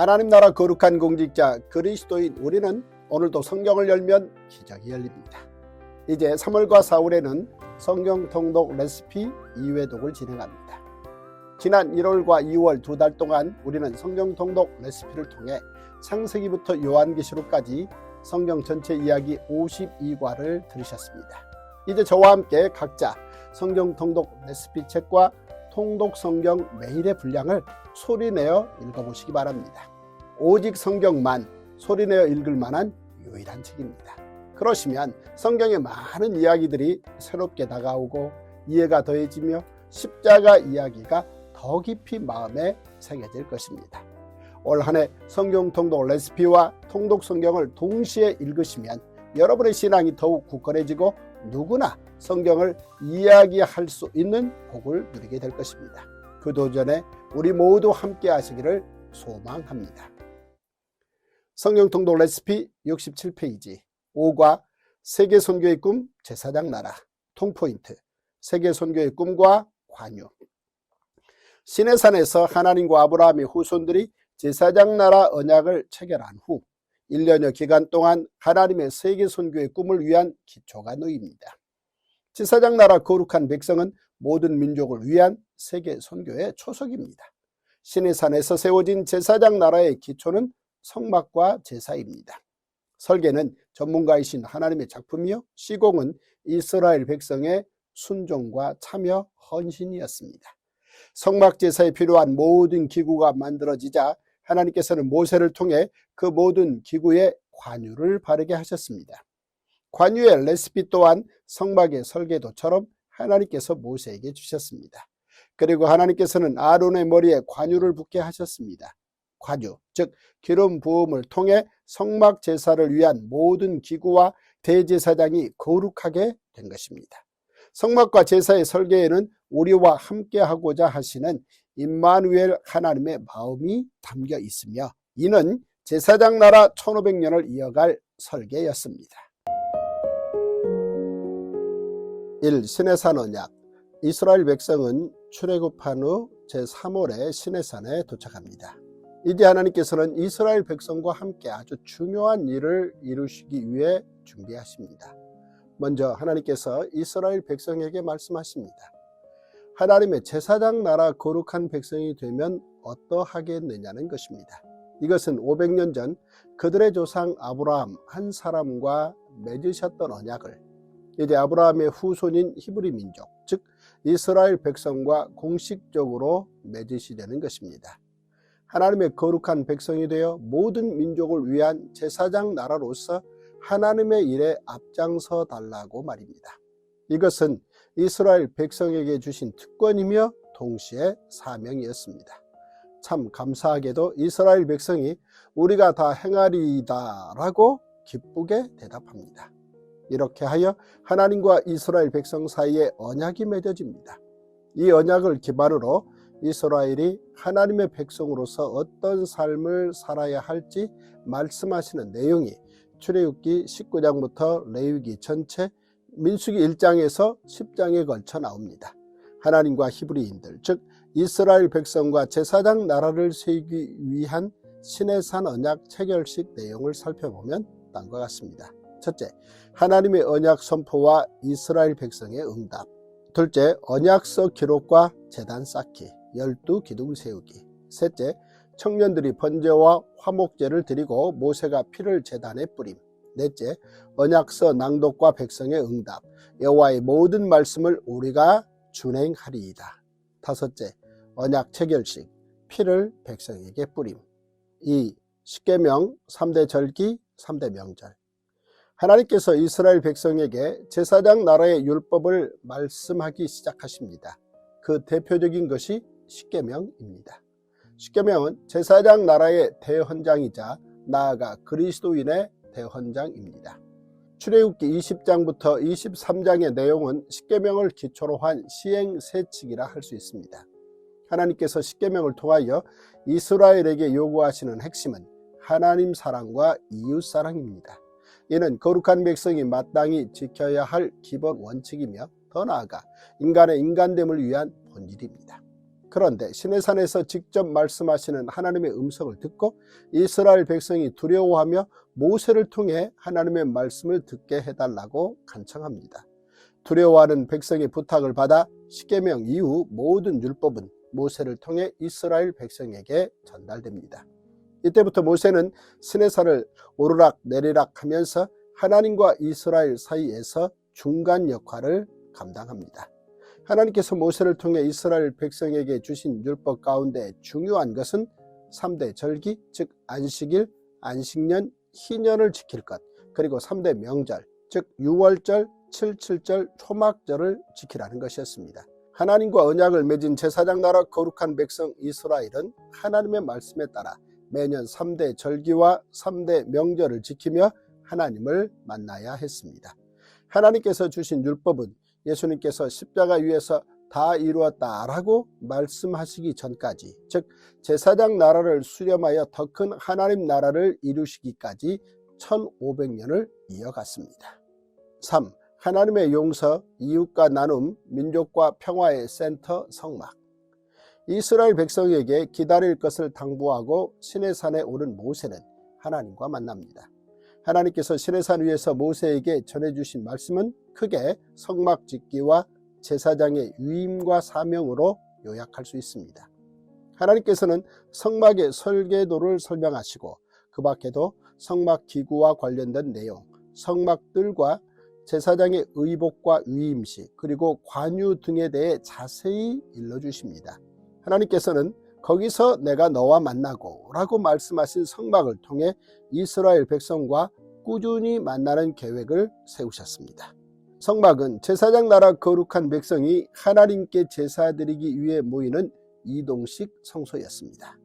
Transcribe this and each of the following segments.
하나님 나라 거룩한 공직자 그리스도인 우리는 오늘도 성경을 열면 기적이 열립니다. 이제 3월과 4월에는 성경 통독 레시피 2회독을 진행합니다. 지난 1월과 2월 2달 동안 우리는 성경 통독 레시피를 통해 창세기부터 요한계시록까지 성경 전체 이야기 52과를 들으셨습니다. 이제 저와 함께 각자 성경 통독 레시피 책과 통독 성경 매일의 분량을 소리내어 읽어보시기 바랍니다. 오직 성경만 소리내어 읽을 만한 유일한 책입니다. 그러시면 성경의 많은 이야기들이 새롭게 다가오고 이해가 더해지며 십자가 이야기가 더 깊이 마음에 새겨질 것입니다. 올 한 해 성경 통독 레시피와 통독 성경을 동시에 읽으시면 여러분의 신앙이 더욱 굳건해지고 누구나 성경을 이야기할 수 있는 복을 누리게 될 것입니다. 그 도전에 우리 모두 함께 하시기를 소망합니다. 성경 통독 레시피 67페이지 5과 세계 선교의 꿈 제사장 나라 통포인트 세계 선교의 꿈과 관유. 시내산에서 하나님과 아브라함의 후손들이 제사장 나라 언약을 체결한 후 1년여 기간 동안 하나님의 세계 선교의 꿈을 위한 기초가 놓입니다. 제사장 나라 거룩한 백성은 모든 민족을 위한 세계 선교의 초석입니다. 시내산에서 세워진 제사장 나라의 기초는 성막과 제사입니다. 설계는 전문가이신 하나님의 작품이요 시공은 이스라엘 백성의 순종과 참여 헌신이었습니다. 성막 제사에 필요한 모든 기구가 만들어지자 하나님께서는 모세를 통해 그 모든 기구에 관유를 바르게 하셨습니다. 관유의 레시피 또한 성막의 설계도처럼 하나님께서 모세에게 주셨습니다. 그리고 하나님께서는 아론의 머리에 관유를 붓게 하셨습니다. 관유, 즉 기름 부음을 통해 성막 제사를 위한 모든 기구와 대제사장이 거룩하게 된 것입니다. 성막과 제사의 설계에는 우리와 함께하고자 하시는 임마누엘 하나님의 마음이 담겨 있으며 이는 제사장 나라 1500년을 이어갈 설계였습니다. 1. 시내산 언약. 이스라엘 백성은 출애굽한 후 제3월에 시내산에 도착합니다. 이제 하나님께서는 이스라엘 백성과 함께 아주 중요한 일을 이루시기 위해 준비하십니다. 먼저 하나님께서 이스라엘 백성에게 말씀하십니다. 하나님의 제사장 나라 거룩한 백성이 되면 어떠하겠느냐는 것입니다. 이것은 500년 전 그들의 조상 아브라함 한 사람과 맺으셨던 언약을 이제 아브라함의 후손인 히브리 민족, 즉 이스라엘 백성과 공식적으로 맺으시려는 것입니다. 하나님의 거룩한 백성이 되어 모든 민족을 위한 제사장 나라로서 하나님의 일에 앞장서 달라고 말입니다. 이것은 이스라엘 백성에게 주신 특권이며 동시에 사명이었습니다. 참 감사하게도 이스라엘 백성이 우리가 다 행하리이다 라고 기쁘게 대답합니다. 이렇게 하여 하나님과 이스라엘 백성 사이에 언약이 맺어집니다. 이 언약을 기반으로 이스라엘이 하나님의 백성으로서 어떤 삶을 살아야 할지 말씀하시는 내용이 출애굽기 19장부터 레위기 전체 민수기 1장에서 10장에 걸쳐 나옵니다. 하나님과 히브리인들, 즉 이스라엘 백성과 제사장 나라를 세우기 위한 시내산 언약 체결식 내용을 살펴보면 다음과 같습니다. 첫째, 하나님의 언약 선포와 이스라엘 백성의 응답. 둘째, 언약서 기록과 제단 쌓기, 12기둥 세우기. 셋째, 청년들이 번제와 화목제를 드리고 모세가 피를 제단에 뿌림. 넷째, 언약서 낭독과 백성의 응답, 여호와의 모든 말씀을 우리가 준행하리이다. 다섯째, 언약 체결식, 피를 백성에게 뿌림. 2. 십계명, 3대 절기, 3대 명절. 하나님께서 이스라엘 백성에게 제사장 나라의 율법을 말씀하기 시작하십니다. 그 대표적인 것이 십계명입니다. 십계명은 제사장 나라의 대헌장이자 나아가 그리스도인의 대헌장입니다. 출애굽기 20장부터 23장의 내용은 십계명을 기초로 한 시행세칙이라 할 수 있습니다. 하나님께서 십계명을 통하여 이스라엘에게 요구하시는 핵심은 하나님 사랑과 이웃 사랑입니다. 이는 거룩한 백성이 마땅히 지켜야 할 기본 원칙이며 더 나아가 인간의 인간됨을 위한 본질입니다. 그런데 시내산에서 직접 말씀하시는 하나님의 음성을 듣고 이스라엘 백성이 두려워하며 모세를 통해 하나님의 말씀을 듣게 해달라고 간청합니다. 두려워하는 백성의 부탁을 받아 십계명 이후 모든 율법은 모세를 통해 이스라엘 백성에게 전달됩니다. 이때부터 모세는 시내산을 오르락 내리락 하면서 하나님과 이스라엘 사이에서 중간 역할을 감당합니다. 하나님께서 모세를 통해 이스라엘 백성에게 주신 율법 가운데 중요한 것은 3대 절기, 즉 안식일, 안식년, 희년을 지킬 것, 그리고 3대 명절, 즉 유월절, 칠칠절, 초막절을 지키라는 것이었습니다. 하나님과 언약을 맺은 제사장 나라 거룩한 백성 이스라엘은 하나님의 말씀에 따라 매년 3대 절기와 3대 명절을 지키며 하나님을 만나야 했습니다. 하나님께서 주신 율법은 예수님께서 십자가 위에서 다 이루었다라고 말씀하시기 전까지, 즉 제사장 나라를 수렴하여 더 큰 하나님 나라를 이루시기까지 1500년을 이어갔습니다. 3. 하나님의 용서, 이웃과 나눔, 민족과 평화의 센터 성막. 이스라엘 백성에게 기다릴 것을 당부하고 시내산에 오른 모세는 하나님과 만납니다. 하나님께서 시내산 위에서 모세에게 전해주신 말씀은 크게 성막 짓기와 제사장의 위임과 사명으로 요약할 수 있습니다. 하나님께서는 성막의 설계도를 설명하시고 그 밖에도 성막 기구와 관련된 내용, 성막들과 제사장의 의복과 위임식, 그리고 관유 등에 대해 자세히 일러주십니다. 하나님께서는 거기서 내가 너와 만나고 라고 말씀하신 성막을 통해 이스라엘 백성과 꾸준히 만나는 계획을 세우셨습니다. 성막은 제사장 나라 거룩한 백성이 하나님께 제사드리기 위해 모이는 이동식 성소였습니다.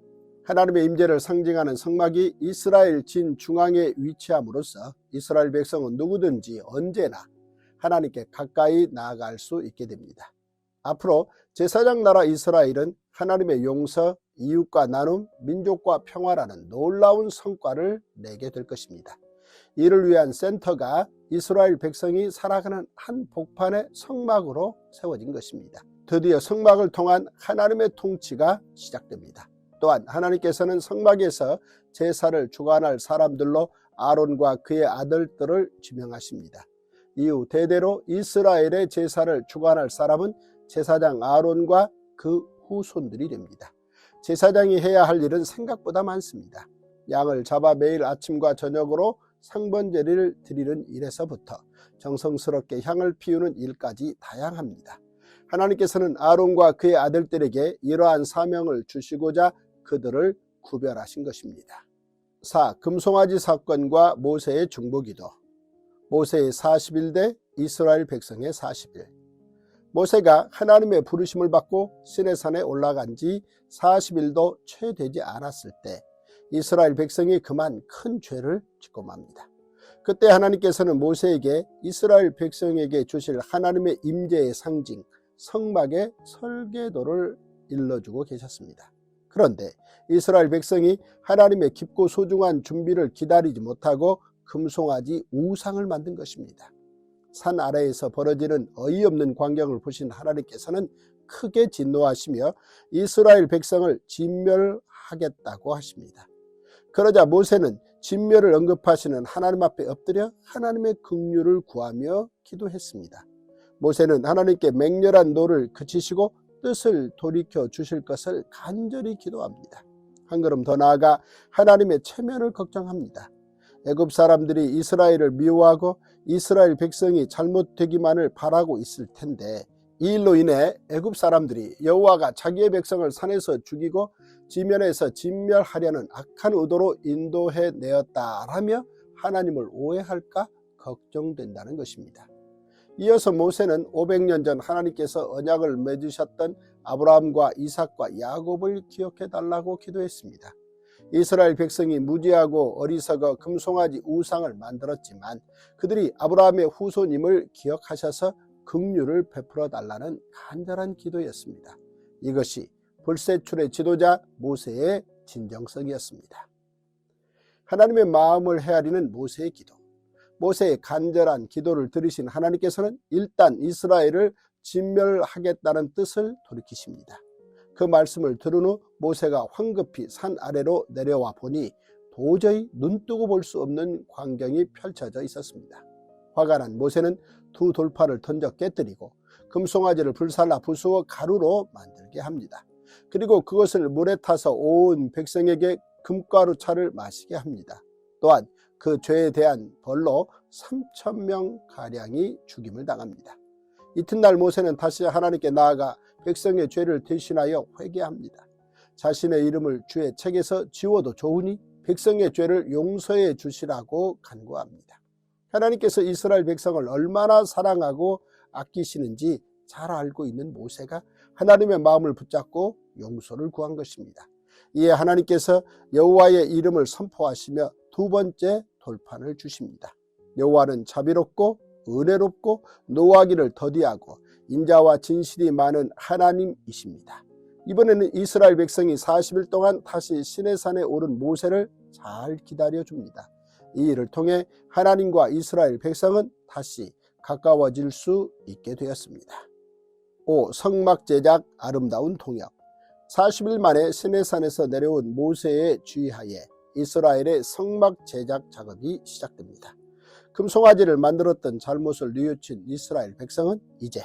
하나님의 임재를 상징하는 성막이 이스라엘 진중앙에 위치함으로써 이스라엘 백성은 누구든지 언제나 하나님께 가까이 나아갈 수 있게 됩니다. 앞으로 제사장 나라 이스라엘은 하나님의 용서, 이웃과 나눔, 민족과 평화라는 놀라운 성과를 내게 될 것입니다. 이를 위한 센터가 이스라엘 백성이 살아가는 한 복판의 성막으로 세워진 것입니다. 드디어 성막을 통한 하나님의 통치가 시작됩니다. 또한 하나님께서는 성막에서 제사를 주관할 사람들로 아론과 그의 아들들을 지명하십니다. 이후 대대로 이스라엘의 제사를 주관할 사람은 제사장 아론과 그 후손들이 됩니다. 제사장이 해야 할 일은 생각보다 많습니다. 양을 잡아 매일 아침과 저녁으로 상번제를 드리는 일에서부터 정성스럽게 향을 피우는 일까지 다양합니다. 하나님께서는 아론과 그의 아들들에게 이러한 사명을 주시고자 그들을 구별하신 것입니다. 4. 금송아지 사건과 모세의 중보기도. 모세의 40일, 이스라엘 백성의 40일. 모세가 하나님의 부르심을 받고 시내산에 올라간 지 40일도 채 되지 않았을 때 이스라엘 백성이 그만 큰 죄를 짓고 맙니다. 그때 하나님께서는 모세에게 이스라엘 백성에게 주실 하나님의 임재의 상징 성막의 설계도를 일러주고 계셨습니다. 그런데 이스라엘 백성이 하나님의 깊고 소중한 준비를 기다리지 못하고 금송아지 우상을 만든 것입니다. 산 아래에서 벌어지는 어이없는 광경을 보신 하나님께서는 크게 진노하시며 이스라엘 백성을 진멸하겠다고 하십니다. 그러자 모세는 진멸을 언급하시는 하나님 앞에 엎드려 하나님의 긍휼을 구하며 기도했습니다. 모세는 하나님께 맹렬한 노를 그치시고 뜻을 돌이켜 주실 것을 간절히 기도합니다. 한 걸음 더 나아가 하나님의 체면을 걱정합니다. 애굽 사람들이 이스라엘을 미워하고 이스라엘 백성이 잘못되기만을 바라고 있을 텐데 이 일로 인해 애굽 사람들이 여호와가 자기의 백성을 산에서 죽이고 지면에서 진멸하려는 악한 의도로 인도해 내었다라며 하나님을 오해할까 걱정된다는 것입니다. 이어서 모세는 500년 전 하나님께서 언약을 맺으셨던 아브라함과 이삭과 야곱을 기억해 달라고 기도했습니다. 이스라엘 백성이 무지하고 어리석어 금송아지 우상을 만들었지만 그들이 아브라함의 후손임을 기억하셔서 긍휼을 베풀어 달라는 간절한 기도였습니다. 이것이 불세출의 지도자 모세의 진정성이었습니다. 하나님의 마음을 헤아리는 모세의 기도. 모세의 간절한 기도를 들으신 하나님께서는 일단 이스라엘을 진멸하겠다는 뜻을 돌이키십니다. 그 말씀을 들은 후 모세가 황급히 산 아래로 내려와 보니 도저히 눈뜨고 볼 수 없는 광경이 펼쳐져 있었습니다. 화가 난 모세는 두 돌파를 던져 깨뜨리고 금송아지를 불살라 부수어 가루로 만들게 합니다. 그리고 그것을 물에 타서 온 백성에게 금가루 차를 마시게 합니다. 또한 그 죄에 대한 벌로 3,000명가량이 죽임을 당합니다. 이튿날 모세는 다시 하나님께 나아가 백성의 죄를 대신하여 회개합니다. 자신의 이름을 주의 책에서 지워도 좋으니 백성의 죄를 용서해 주시라고 간구합니다. 하나님께서 이스라엘 백성을 얼마나 사랑하고 아끼시는지 잘 알고 있는 모세가 하나님의 마음을 붙잡고 용서를 구한 것입니다. 이에 하나님께서 여호와의 이름을 선포하시며 두 번째 돌판을 주십니다. 여호와는 자비롭고 은혜롭고 노하기를 더디하고 인자와 진실이 많은 하나님이십니다. 이번에는 이스라엘 백성이 40일 동안 다시 시내산에 오른 모세를 잘 기다려줍니다. 이 일을 통해 하나님과 이스라엘 백성은 다시 가까워질 수 있게 되었습니다. 5. 성막 제작 아름다운 동역. 40일 만에 시내산에서 내려온 모세의 지휘하에 이스라엘의 성막 제작 작업이 시작됩니다. 금송아지를 만들었던 잘못을 뉘우친 이스라엘 백성은 이제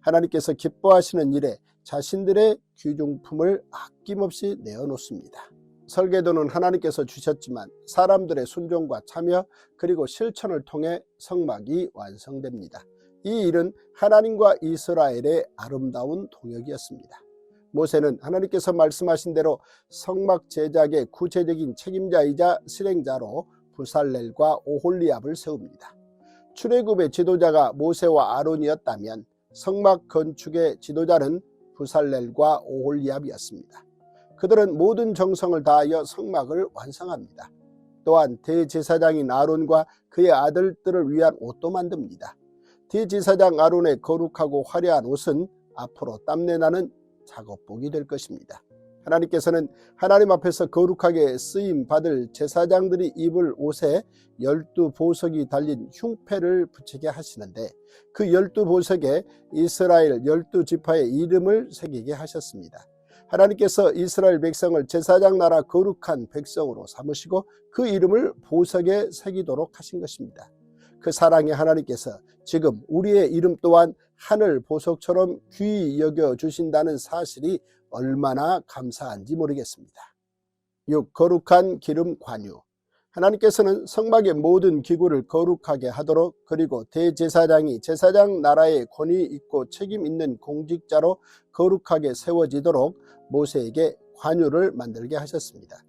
하나님께서 기뻐하시는 일에 자신들의 귀중품을 아낌없이 내어놓습니다. 설계도는 하나님께서 주셨지만 사람들의 순종과 참여 그리고 실천을 통해 성막이 완성됩니다. 이 일은 하나님과 이스라엘의 아름다운 동역이었습니다. 모세는 하나님께서 말씀하신 대로 성막 제작의 구체적인 책임자이자 실행자로 부살렐과 오홀리압을 세웁니다. 출애굽의 지도자가 모세와 아론이었다면 성막 건축의 지도자는 부살렐과 오홀리압이었습니다. 그들은 모든 정성을 다하여 성막을 완성합니다. 또한 대제사장인 아론과 그의 아들들을 위한 옷도 만듭니다. 대제사장 아론의 거룩하고 화려한 옷은 앞으로 땀내나는 작업복이 될 것입니다. 하나님께서는 하나님 앞에서 거룩하게 쓰임받을 제사장들이 입을 옷에 12보석이 달린 흉패를 붙이게 하시는데 그 12보석에 이스라엘 12지파의 이름을 새기게 하셨습니다. 하나님께서 이스라엘 백성을 제사장 나라 거룩한 백성으로 삼으시고 그 이름을 보석에 새기도록 하신 것입니다. 그 사랑의 하나님께서 지금 우리의 이름 또한 하늘 보석처럼 귀히 여겨주신다는 사실이 얼마나 감사한지 모르겠습니다. 6. 거룩한 기름 관유. 하나님께서는 성막의 모든 기구를 거룩하게 하도록 그리고 대제사장이 제사장 나라의 권위 있고 책임 있는 공직자로 거룩하게 세워지도록 모세에게 관유를 만들게 하셨습니다.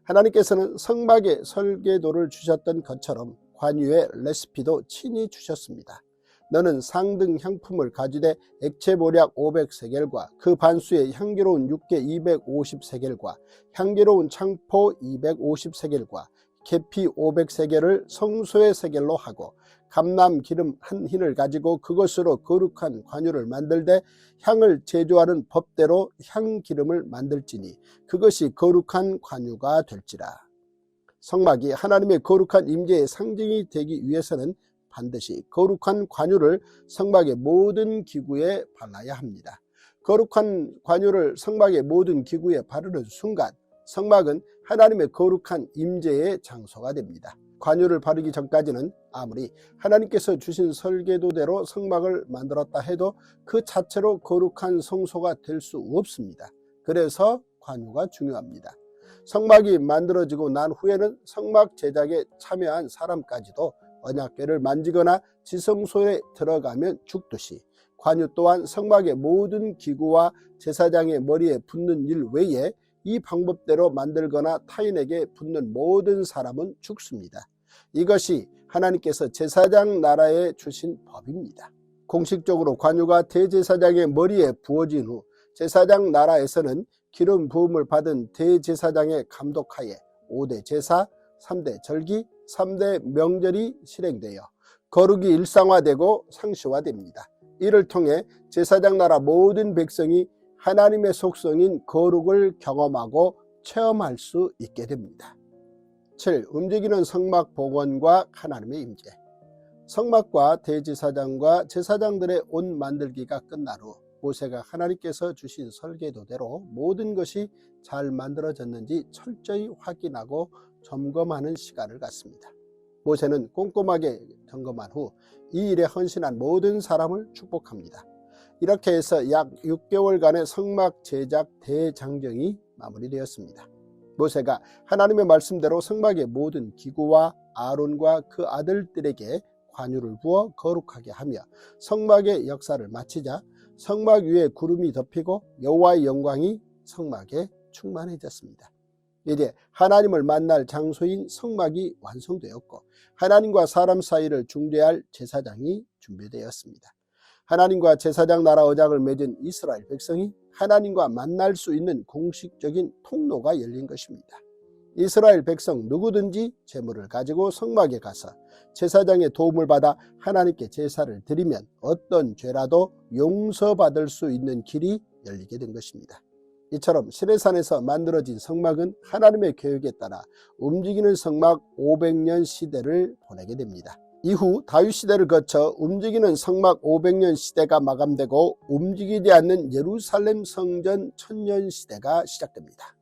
하나님께서는 성막의 설계도를 주셨던 것처럼 관유의 레시피도 친히 주셨습니다. 너는 상등 향품을 가지되 액체 보약 500세겔과 그 반수의 향기로운 육개 250세겔과 향기로운 창포 250세겔과 계피 500세겔을 성소의 세겔로 하고 감람 기름 한 흰을 가지고 그것으로 거룩한 관유를 만들되 향을 제조하는 법대로 향기름을 만들지니 그것이 거룩한 관유가 될지라. 성막이 하나님의 거룩한 임재의 상징이 되기 위해서는 반드시 거룩한 관유를 성막의 모든 기구에 발라야 합니다. 거룩한 관유를 성막의 모든 기구에 바르는 순간 성막은 하나님의 거룩한 임재의 장소가 됩니다. 관유를 바르기 전까지는 아무리 하나님께서 주신 설계도대로 성막을 만들었다 해도 그 자체로 거룩한 성소가 될 수 없습니다. 그래서 관유가 중요합니다. 성막이 만들어지고 난 후에는 성막 제작에 참여한 사람까지도 언약궤를 만지거나 지성소에 들어가면 죽듯이 관유 또한 성막의 모든 기구와 제사장의 머리에 붓는 일 외에 이 방법대로 만들거나 타인에게 붓는 모든 사람은 죽습니다. 이것이 하나님께서 제사장 나라에 주신 법입니다. 공식적으로 관유가 대제사장의 머리에 부어진 후 제사장 나라에서는 기름 부음을 받은 대제사장의 감독하에 5대 제사, 3대 절기, 3대 명절이 실행되어 거룩이 일상화되고 상시화됩니다. 이를 통해 제사장 나라 모든 백성이 하나님의 속성인 거룩을 경험하고 체험할 수 있게 됩니다. 7. 움직이는 성막 복원과 하나님의 임재. 성막과 대제사장과 제사장들의 옷 만들기가 끝난 후 모세가 하나님께서 주신 설계도대로 모든 것이 잘 만들어졌는지 철저히 확인하고 점검하는 시간을 갖습니다. 모세는 꼼꼼하게 점검한 후 이 일에 헌신한 모든 사람을 축복합니다. 이렇게 해서 약 6개월간의 성막 제작 대장정이 마무리되었습니다. 모세가 하나님의 말씀대로 성막의 모든 기구와 아론과 그 아들들에게 관유를 부어 거룩하게 하며 성막의 역사를 마치자 성막 위에 구름이 덮이고 여호와의 영광이 성막에 충만해졌습니다. 이제 하나님을 만날 장소인 성막이 완성되었고 하나님과 사람 사이를 중재할 제사장이 준비되었습니다. 하나님과 제사장 나라 언약을 맺은 이스라엘 백성이 하나님과 만날 수 있는 공식적인 통로가 열린 것입니다. 이스라엘 백성 누구든지 제물을 가지고 성막에 가서 제사장의 도움을 받아 하나님께 제사를 드리면 어떤 죄라도 용서받을 수 있는 길이 열리게 된 것입니다. 이처럼 시내산에서 만들어진 성막은 하나님의 계획에 따라 움직이는 성막 500년 시대를 보내게 됩니다. 이후 다윗 시대를 거쳐 움직이는 성막 500년 시대가 마감되고 움직이지 않는 예루살렘 성전 1000년 시대가 시작됩니다.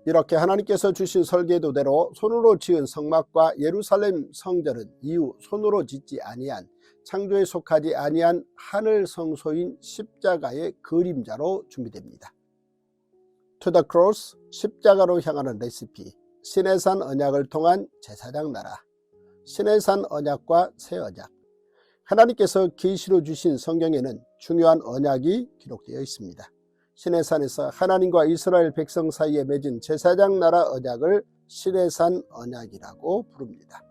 이렇게 하나님께서 주신 설계도대로 손으로 지은 성막과 예루살렘 성전은 이후 손으로 짓지 아니한 창조에 속하지 아니한 하늘 성소인 십자가의 그림자로 준비됩니다. To the cross, 십자가로 향하는 레시피, 시내산 언약을 통한 제사장 나라, 시내산 언약과 새 언약. 하나님께서 계시로 주신 성경에는 중요한 언약이 기록되어 있습니다. 시내산에서 하나님과 이스라엘 백성 사이에 맺은 제사장 나라 언약을 시내산 언약이라고 부릅니다.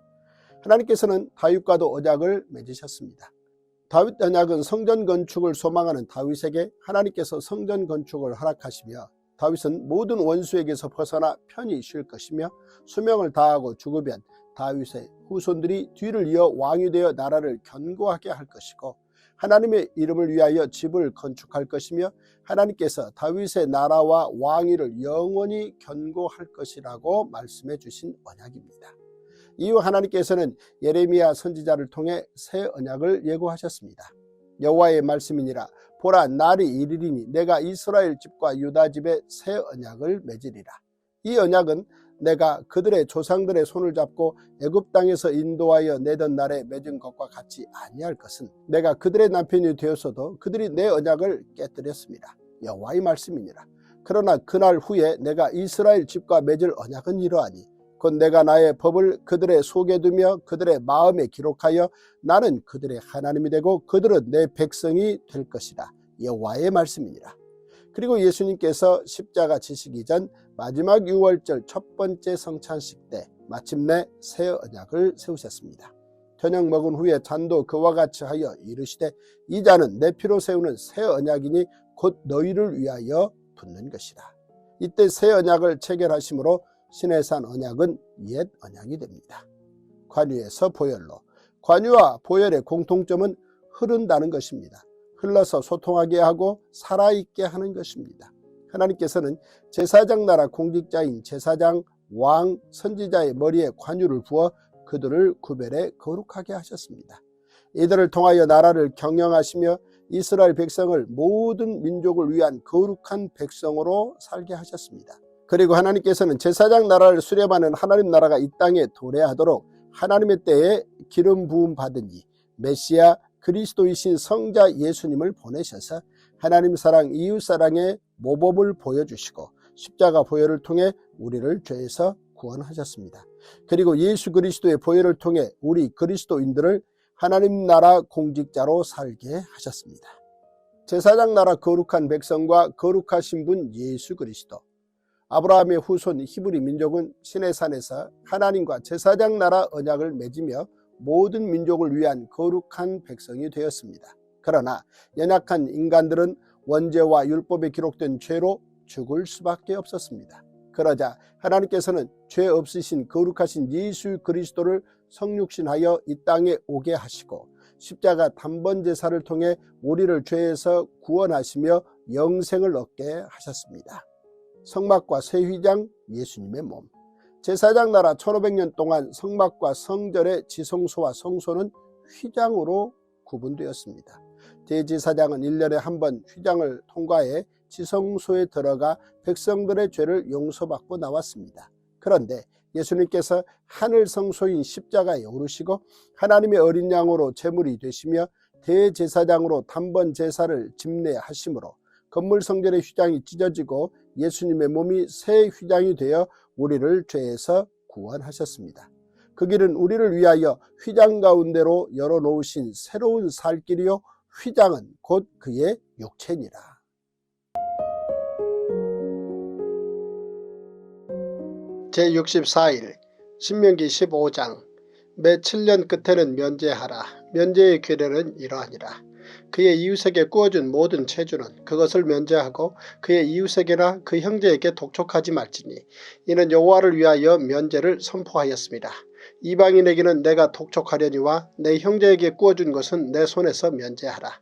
하나님께서는 다윗과도 언약을 맺으셨습니다. 다윗 언약은 성전 건축을 소망하는 다윗에게 하나님께서 성전 건축을 허락하시며 다윗은 모든 원수에게서 벗어나 편히 쉴 것이며 수명을 다하고 죽으면 다윗의 후손들이 뒤를 이어 왕이 되어 나라를 견고하게 할 것이고 하나님의 이름을 위하여 집을 건축할 것이며 하나님께서 다윗의 나라와 왕위를 영원히 견고할 것이라고 말씀해 주신 언약입니다. 이후 하나님께서는 예레미야 선지자를 통해 새 언약을 예고하셨습니다. 여호와의 말씀이니라 보라 날이 이르리니 내가 이스라엘 집과 유다 집에 새 언약을 맺으리라. 이 언약은 내가 그들의 조상들의 손을 잡고 애굽 땅에서 인도하여 내던 날에 맺은 것과 같이 아니할 것은 내가 그들의 남편이 되었어도 그들이 내 언약을 깨뜨렸습니다. 여호와의 말씀이니라. 그러나 그날 후에 내가 이스라엘 집과 맺을 언약은 이러하니 곧 내가 나의 법을 그들의 속에 두며 그들의 마음에 기록하여 나는 그들의 하나님이 되고 그들은 내 백성이 될 것이라. 여호와의 말씀이니라. 그리고 예수님께서 십자가 지시기 전 마지막 유월절 첫 번째 성찬식 때 마침내 새 언약을 세우셨습니다. 저녁 먹은 후에 잔도 그와 같이 하여 이르시되 이 잔은 내 피로 세우는 새 언약이니 곧 너희를 위하여 붓는 것이라. 이때 새 언약을 체결하심으로 시내산 언약은 옛 언약이 됩니다. 관유에서 보혈로. 관유와 보혈의 공통점은 흐른다는 것입니다. 흘러서 소통하게 하고 살아있게 하는 것입니다. 하나님께서는 제사장 나라 공직자인 제사장, 왕, 선지자의 머리에 관유를 부어 그들을 구별해 거룩하게 하셨습니다. 이들을 통하여 나라를 경영하시며 이스라엘 백성을 모든 민족을 위한 거룩한 백성으로 살게 하셨습니다. 그리고 하나님께서는 제사장 나라를 수렴하는 하나님 나라가 이 땅에 도래하도록 하나님의 때에 기름 부음 받은 이 메시아 그리스도이신 성자 예수님을 보내셔서 하나님 사랑 이웃 사랑의 모범을 보여주시고 십자가 보혈을 통해 우리를 죄에서 구원하셨습니다. 그리고 예수 그리스도의 보혈을 통해 우리 그리스도인들을 하나님 나라 공직자로 살게 하셨습니다. 제사장 나라 거룩한 백성과 거룩하신 분 예수 그리스도. 아브라함의 후손 히브리 민족은 시내산에서 하나님과 제사장 나라 언약을 맺으며 모든 민족을 위한 거룩한 백성이 되었습니다. 그러나 연약한 인간들은 원죄와 율법에 기록된 죄로 죽을 수밖에 없었습니다. 그러자 하나님께서는 죄 없으신 거룩하신 예수 그리스도를 성육신하여 이 땅에 오게 하시고 십자가 단번 제사를 통해 우리를 죄에서 구원하시며 영생을 얻게 하셨습니다. 성막과 새 휘장 예수님의 몸. 제사장 나라 1500년 동안 성막과 성전의 지성소와 성소는 휘장으로 구분되었습니다. 대제사장은 1년에 한 번 휘장을 통과해 지성소에 들어가 백성들의 죄를 용서받고 나왔습니다. 그런데 예수님께서 하늘 성소인 십자가에 오르시고 하나님의 어린 양으로 제물이 되시며 대제사장으로 단번 제사를 집례하심으로 건물 성전의 휘장이 찢어지고 예수님의 몸이 새 휘장이 되어 우리를 죄에서 구원하셨습니다. 그 길은 우리를 위하여 휘장 가운데로 열어놓으신 새로운 살 길이요 휘장은 곧 그의 육체니라. 제64일 신명기 15장 매 7년 끝에는 면제하라. 면제의 규례는 이러하니라. 그의 이웃에게 구워준 모든 체주는 그것을 면제하고 그의 이웃에게나 그 형제에게 독촉하지 말지니 이는 여호와를 위하여 면제를 선포하였습니다. 이방인에게는 내가 독촉하려니와 내 형제에게 구워준 것은 내 손에서 면제하라.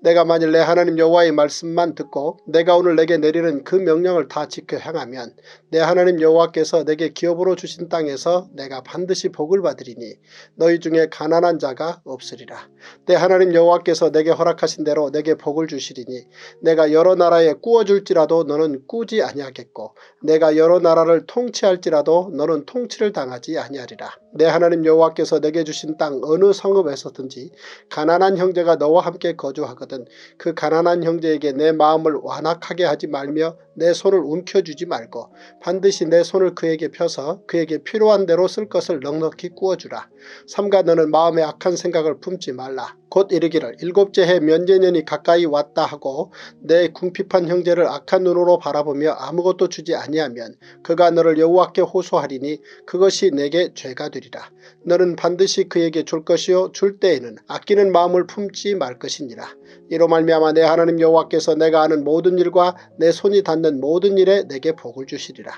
내가 만일 내 하나님 여호와의 말씀만 듣고 내가 오늘 내게 내리는 그 명령을 다 지켜 행하면 내 하나님 여호와께서 내게 기업으로 주신 땅에서 내가 반드시 복을 받으리니 너희 중에 가난한 자가 없으리라. 내 하나님 여호와께서 내게 허락하신 대로 내게 복을 주시리니 내가 여러 나라에 구워줄지라도 너는 꾸지 아니하겠고 내가 여러 나라를 통치할지라도 너는 통치를 당하지 아니하리라. 내 하나님 여호와께서 내게 주신 땅 어느 성읍에서든지 가난한 형제가 너와 함께 거주하거든 그 가난한 형제에게 내 마음을 완악하게 하지 말며 내 손을 움켜쥐지 말고 반드시 내 손을 그에게 펴서 그에게 필요한 대로 쓸 것을 넉넉히 구워주라. 삼가 너는 마음에 악한 생각을 품지 말라. 곧 이르기를 일곱째 해 면제년이 가까이 왔다 하고 내 궁핍한 형제를 악한 눈으로 바라보며 아무것도 주지 아니하면 그가 너를 여호와께 호소하리니 그것이 내게 죄가 되리라. 너는 반드시 그에게 줄 것이요 줄 때에는 아끼는 마음을 품지 말 것이니라. 이로 말미암아 내 하나님 여호와께서 내가 하는 모든 일과 내 손이 닿는 모든 일에 내게 복을 주시리라.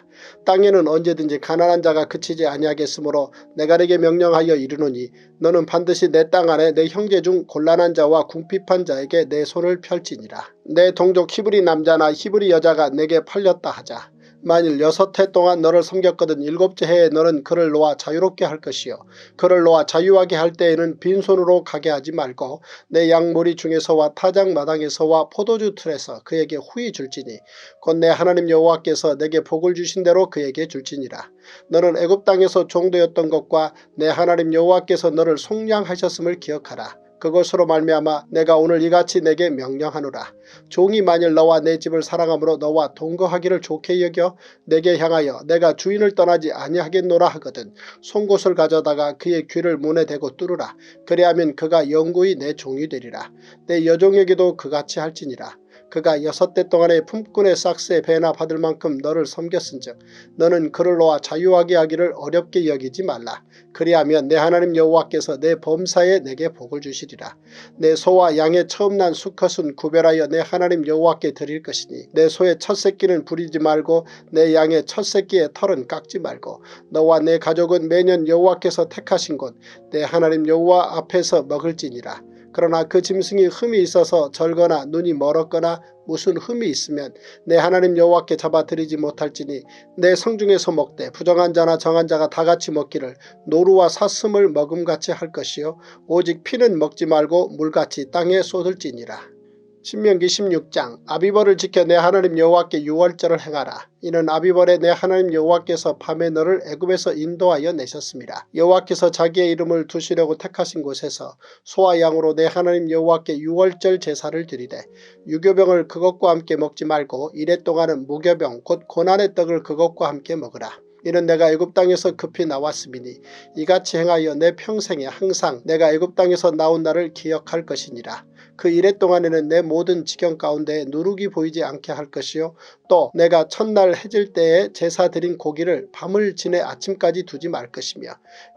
땅에는 언제든지 가난한 자가 그치지 아니하겠으므로 내가 내게 명령하여 이르노니 너는 반드시 내 땅 안에 내 형제 중 곤란한 자와 궁핍한 자에게 내 손을 펼지니라. 내 동족 히브리 남자나 히브리 여자가 내게 팔렸다 하자. 만일 6해 동안 너를 섬겼거든 7째 해에 너는 그를 놓아 자유롭게 할 것이요 그를 놓아 자유하게 할 때에는 빈손으로 가게 하지 말고 내 양무리 중에서와 타작 마당에서와 포도주 틀에서 그에게 후히 줄지니 곧 내 하나님 여호와께서 내게 복을 주신 대로 그에게 줄지니라. 너는 애굽 땅에서 종되었던 것과 내 하나님 여호와께서 너를 속량하셨음을 기억하라. 그것으로 말미암아 내가 오늘 이같이 내게 명령하노라. 종이 만일 너와 내 집을 사랑함으로 너와 동거하기를 좋게 여겨 내게 향하여 내가 주인을 떠나지 아니하겠노라 하거든 송곳을 가져다가 그의 귀를 문에 대고 뚫으라. 그리하면 그가 영구히 내 종이 되리라. 내 여종에게도 그같이 할지니라. 그가 6대 동안의 품꾼의 싹스의 배나 받을 만큼 너를 섬겼은즉 너는 그를 놓아 자유하게 하기를 어렵게 여기지 말라. 그리하면 내 하나님 여호와께서 내 범사에 내게 복을 주시리라. 내 소와 양의 처음 난 수컷은 구별하여 내 하나님 여호와께 드릴 것이니 내 소의 첫 새끼는 부리지 말고 내 양의 첫 새끼의 털은 깎지 말고 너와 내 가족은 매년 여호와께서 택하신 곳 내 하나님 여호와 앞에서 먹을지니라. 그러나 그 짐승이 흠이 있어서 절거나 눈이 멀었거나 무슨 흠이 있으면 내 하나님 여호와께 잡아드리지 못할지니 내 성중에서 먹되 부정한 자나 정한 자가 다같이 먹기를 노루와 사슴을 먹음같이 할 것이요 오직 피는 먹지 말고 물같이 땅에 쏟을지니라. 신명기 16장 아비벌을 지켜 내 하나님 여호와께 유월절을 행하라. 이는 아비벌에 내 하나님 여호와께서 밤에 너를 애굽에서 인도하여 내셨습니다. 여호와께서 자기의 이름을 두시려고 택하신 곳에서 소와 양으로 내 하나님 여호와께 유월절 제사를 드리되 유교병을 그것과 함께 먹지 말고 이래 동안은 무교병 곧 고난의 떡을 그것과 함께 먹으라. 이는 내가 애굽 땅에서 급히 나왔음이니 이같이 행하여 내 평생에 항상 내가 애굽 땅에서 나온 날을 기억할 것이니라. 그 이래 동안에는 내 모든 지경 가운데 누룩이 보이지 않게 할 것이요 또 내가 첫날 해질 때에 제사 드린 고기를 밤을 지내 아침까지 두지 말 것이며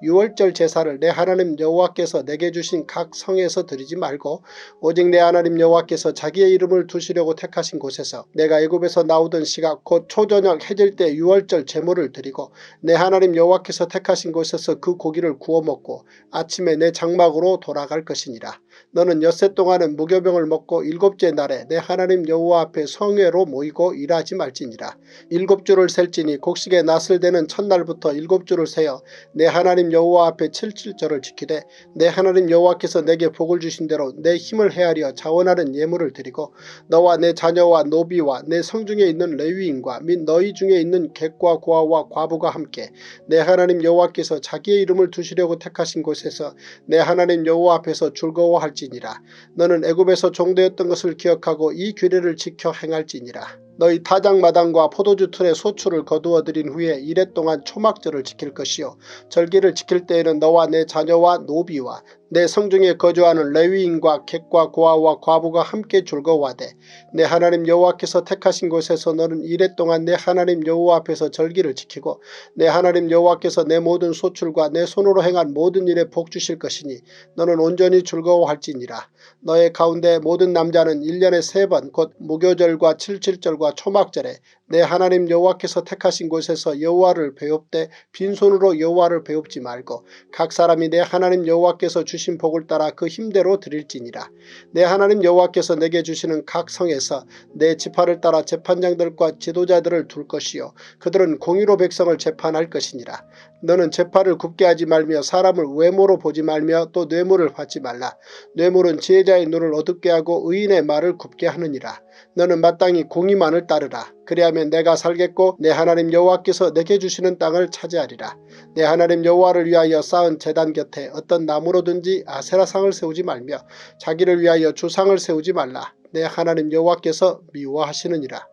유월절 제사를 내 하나님 여호와께서 내게 주신 각 성에서 드리지 말고 오직 내 하나님 여호와께서 자기의 이름을 두시려고 택하신 곳에서 내가 애굽에서 나오던 시각 곧 초저녁 해질 때 유월절 제물을 드리고 내 하나님 여호와께서 택하신 곳에서 그 고기를 구워 먹고 아침에 내 장막으로 돌아갈 것이니라. 너는 엿새 동안은 무교병을 먹고 일곱째 날에 내 하나님 여호와 앞에 성회로 모이고 일하지 말지니라. 7주를 셀지니 곡식의 낫을 되는 첫날부터 7주를 세어 내 하나님 여호와 앞에 77절을 지키되 내 하나님 여호와께서 내게 복을 주신 대로 내 힘을 헤아려 자원하는 예물을 드리고 너와 내 자녀와 노비와 내 성중에 있는 레위인과 및 너희 중에 있는 객과 고아와 과부가 함께 내 하나님 여호와께서 자기의 이름을 두시려고 택하신 곳에서 내 하나님 여호와 앞에서 즐거워할지니라. 너는 애굽에서 종되었던 것을 기억하고 이 규례를 지켜 행할지니라. 너희 타작마당과 포도주 틀에 소출을 거두어 들인 후에 이레 동안 초막절을 지킬 것이요 절기를 지킬 때에는 너와 내 자녀와 노비와 내 성중에 거주하는 레위인과 객과 고아와 과부가 함께 즐거워하되 내 하나님 여호와께서 택하신 곳에서 너는 이레 동안 내 하나님 여호와 앞에서 절기를 지키고 내 하나님 여호와께서 내 모든 소출과 내 손으로 행한 모든 일에 복 주실 것이니 너는 온전히 즐거워할지니라. 너의 가운데 모든 남자는 1년에 3번 곧 무교절과 77절과 초막절에 내 하나님 여호와께서 택하신 곳에서 여호와를 배웁되 빈손으로 여호와를 배웁지 말고 각 사람이 내 하나님 여호와께서 주신 복을 따라 그 힘대로 드릴지니라. 내 하나님 여호와께서 내게 주시는 각 성에서 내 지파를 따라 재판장들과 지도자들을 둘 것이요 그들은 공의로 백성을 재판할 것이니라. 너는 재판을 굽게 하지 말며 사람을 외모로 보지 말며 또 뇌물을 받지 말라. 뇌물은 지혜자의 눈을 어둡게 하고 의인의 말을 굽게 하느니라. 너는 마땅히 공의만을 따르라. 그리하면 내가 살겠고 내 하나님 여호와께서 내게 주시는 땅을 차지하리라. 내 하나님 여호와를 위하여 쌓은 제단 곁에 어떤 나무로든지 아세라상을 세우지 말며 자기를 위하여 주상을 세우지 말라. 내 하나님 여호와께서 미워하시느니라.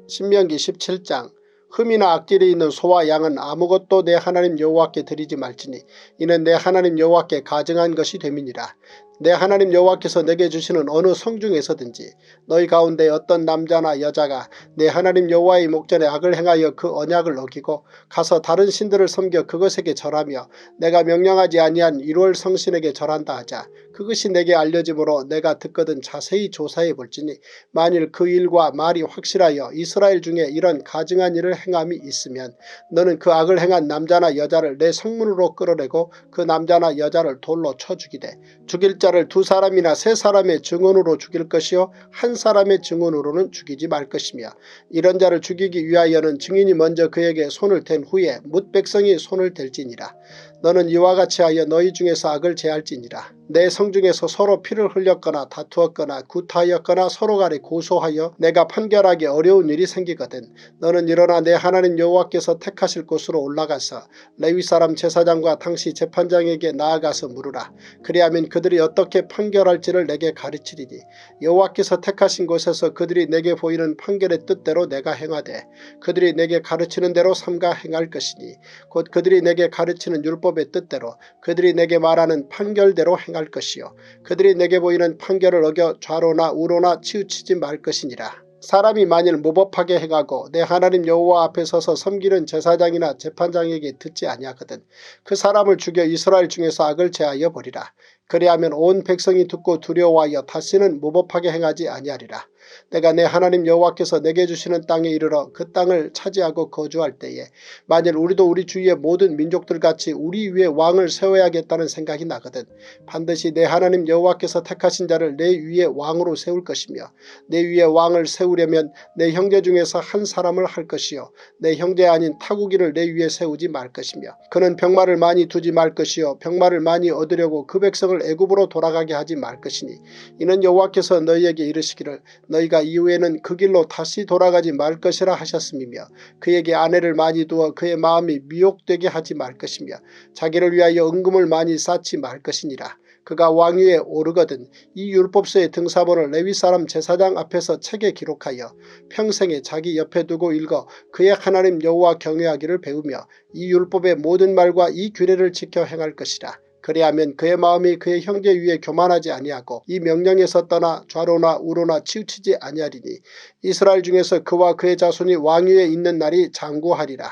신명기 17장. 흠이나 악질이 있는 소와 양은 아무것도 내 하나님 여호와께 드리지 말지니 이는 내 하나님 여호와께 가증한 것이 됨이니라. 내 하나님 여호와께서 내게 주시는 어느 성중에서든지 너희 가운데 어떤 남자나 여자가 내 하나님 여호와의 목전에 악을 행하여 그 언약을 어기고 가서 다른 신들을 섬겨 그것에게 절하며 내가 명령하지 아니한 1월 성신에게 절한다 하자. 그것이 내게 알려짐으로 내가 듣거든 자세히 조사해 볼지니 만일 그 일과 말이 확실하여 이스라엘 중에 이런 가증한 일을 행함이 있으면 너는 그 악을 행한 남자나 여자를 내 성문으로 끌어내고 그 남자나 여자를 돌로 쳐 죽이되 죽일 자를 2사람이나 3사람의 증언으로 죽일 것이요 1사람의 증언으로는 죽이지 말 것이며 이런 자를 죽이기 위하여는 증인이 먼저 그에게 손을 댄 후에 뭇 백성이 손을 댈지니라. 너는 이와 같이 하여 너희 중에서 악을 제할지니라. 내 성중에서 서로 피를 흘렸거나 다투었거나 구타하였거나 서로 간에 고소하여 내가 판결하기 어려운 일이 생기거든 너는 일어나 내 하나님 여호와께서 택하실 곳으로 올라가서 레위 사람 제사장과 당시 재판장에게 나아가서 물으라. 그리하면 그들이 어떻게 판결할지를 내게 가르치리니 여호와께서 택하신 곳에서 그들이 내게 보이는 판결의 뜻대로 내가 행하되 그들이 내게 가르치는 대로 삼가 행할 것이니 곧 그들이 내게 가르치는 율법의 뜻대로 그들이 내게 말하는 판결대로 행할 것이요 그들이 내게 보이는 판결을 어겨 좌로나 우로나 치우치지 말 것이니라. 사람이 만일 무법하게 행하고 내 하나님 여호와 앞에 서서 섬기는 제사장이나 재판장에게 듣지 아니하거든 그 사람을 죽여 이스라엘 중에서 악을 제하여 버리라. 그리하면 온 백성이 듣고 두려워하여 다시는 무법하게 행하지 아니하리라. 내가 내 하나님 여호와께서 내게 주시는 땅에 이르러 그 땅을 차지하고 거주할 때에 만일 우리도 우리 주위의 모든 민족들같이 우리 위에 왕을 세워야겠다는 생각이 나거든 반드시 내 하나님 여호와께서 택하신 자를 내 위에 왕으로 세울 것이며 내 위에 왕을 세우려면 내 형제 중에서 한 사람을 할 것이요 내 형제 아닌 타국인을 내 위에 세우지 말 것이며 그는 병마를 많이 두지 말 것이요 병마를 많이 얻으려고 그 백성을 애굽으로 돌아가게 하지 말 것이니 이는 여호와께서 너희에게 이르시기를 너희가 이후에는 그 길로 다시 돌아가지 말 것이라 하셨음이며 그에게 아내를 많이 두어 그의 마음이 미혹되게 하지 말 것이며 자기를 위하여 은금을 많이 쌓지 말 것이니라. 그가 왕위에 오르거든 이 율법서의 등사본을 레위 사람 제사장 앞에서 책에 기록하여 평생에 자기 옆에 두고 읽어 그의 하나님 여호와 경외하기를 배우며 이 율법의 모든 말과 이 규례를 지켜 행할 것이라. 그리하면 그의 마음이 그의 형제 위에 교만하지 아니하고 이 명령에서 떠나 좌로나 우로나 치우치지 아니하리니 이스라엘 중에서 그와 그의 자손이 왕위에 있는 날이 장구하리라.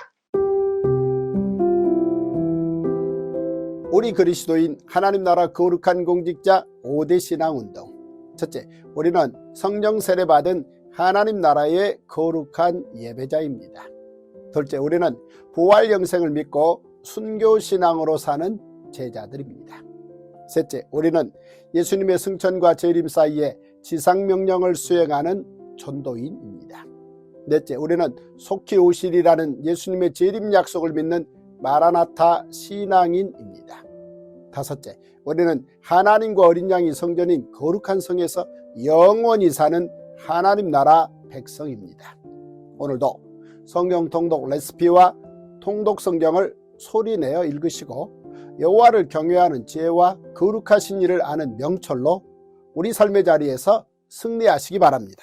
우리 그리스도인 하나님 나라 거룩한 공직자 5대 신앙운동. 첫째, 우리는 성령 세례 받은 하나님 나라의 거룩한 예배자입니다. 둘째, 우리는 부활 영생을 믿고 순교 신앙으로 사는 제자들입니다. 셋째, 우리는 예수님의 승천과 재림 사이에 지상명령을 수행하는 전도인입니다. 넷째, 우리는 속히 오시리라는 예수님의 재림 약속을 믿는 마라나타 신앙인입니다. 다섯째, 우리는 하나님과 어린 양이 성전인 거룩한 성에서 영원히 사는 하나님 나라 백성입니다. 오늘도 성경 통독 레시피와 통독 성경을 소리내어 읽으시고 여호와를 경외하는 지혜와 거룩하신 이를 아는 명철로 우리 삶의 자리에서 승리하시기 바랍니다.